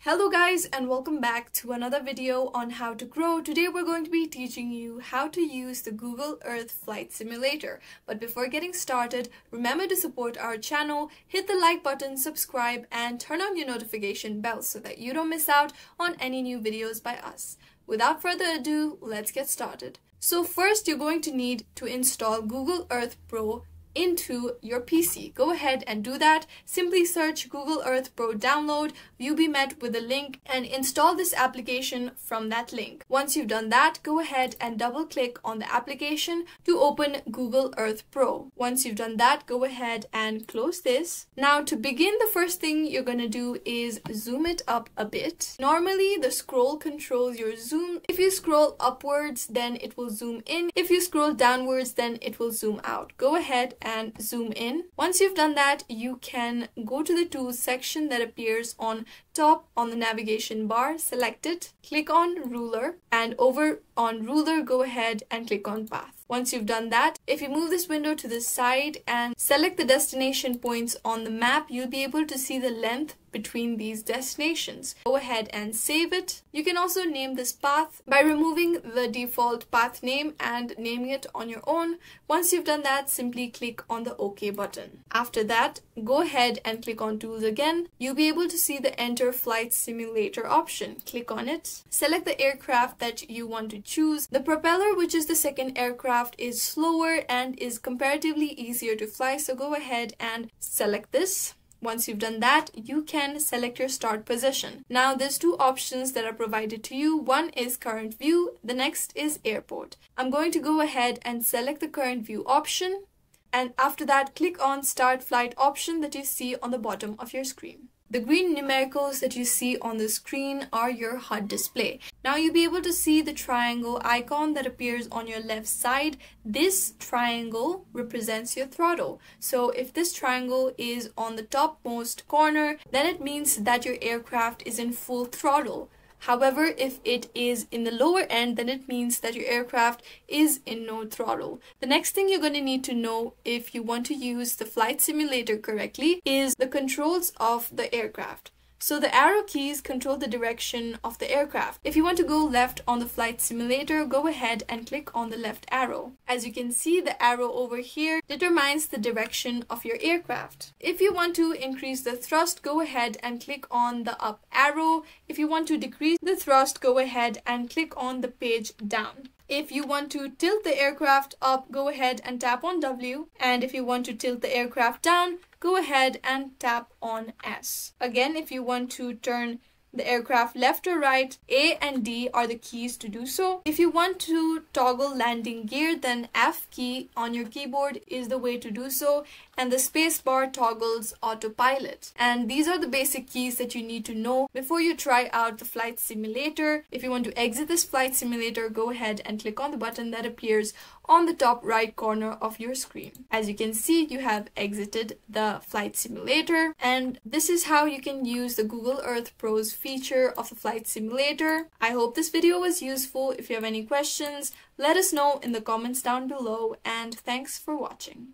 Hello guys, and welcome back to another video on how to grow. Today we're going to be teaching you how to use the Google Earth Flight Simulator. But before getting started, remember to support our channel, hit the like button, subscribe, and turn on your notification bell so that you don't miss out on any new videos by us. Without further ado, let's get started. So first, you're going to need to install Google Earth Pro into your PC. Go ahead and do that. Simply search Google Earth Pro download. You'll be met with a link and install this application from that link. Once you've done that, go ahead and double click on the application to open Google Earth Pro. Once you've done that, go ahead and close this. Now to begin, the first thing you're going to do is zoom it up a bit. Normally the scroll controls your zoom. If you scroll upwards, then it will zoom in. If you scroll downwards, then it will zoom out. Go ahead and zoom in. Once you've done that, you can go to the tools section that appears on top on the navigation bar, select it, click on ruler, and over on ruler, go ahead and click on path. Once you've done that, if you move this window to the side and select the destination points on the map, you'll be able to see the length between these destinations. Go ahead and save it. You can also name this path by removing the default path name and naming it on your own. Once you've done that, simply click on the OK button. After that, go ahead and click on Tools again. You'll be able to see the Enter Flight Simulator option. Click on it. Select the aircraft that you want to choose. The propeller, which is the second aircraft, is slower and is comparatively easier to fly, so go ahead and select this. Once you've done that, you can select your start position. Now there's two options that are provided to you. One is current view, the next is airport. I'm going to go ahead and select the current view option, and after that click on start flight option that you see on the bottom of your screen. The green numericals that you see on the screen are your HUD display. Now you'll be able to see the triangle icon that appears on your left side. This triangle represents your throttle. So if this triangle is on the topmost corner, then it means that your aircraft is in full throttle. However, if it is in the lower end, then it means that your aircraft is in no throttle. The next thing you're going to need to know if you want to use the flight simulator correctly is the controls of the aircraft. So the arrow keys control the direction of the aircraft. If you want to go left on the flight simulator, go ahead and click on the left arrow. As you can see, the arrow over here determines the direction of your aircraft. If you want to increase the thrust, go ahead and click on the up arrow. If you want to decrease the thrust, go ahead and click on the page down. If you want to tilt the aircraft up, go ahead and tap on W. And if you want to tilt the aircraft down, go ahead and tap on S. Again, if you want to turn the aircraft left or right, A and D are the keys to do so. If you want to toggle landing gear, then F key on your keyboard is the way to do so, and the space bar toggles autopilot. And these are the basic keys that you need to know before you try out the flight simulator. If you want to exit this flight simulator, go ahead and click on the button that appears on the top right corner of your screen. As you can see, you have exited the flight simulator, and this is how you can use the Google Earth Pro's feature of the flight simulator. I hope this video was useful. If you have any questions, let us know in the comments down below, and thanks for watching.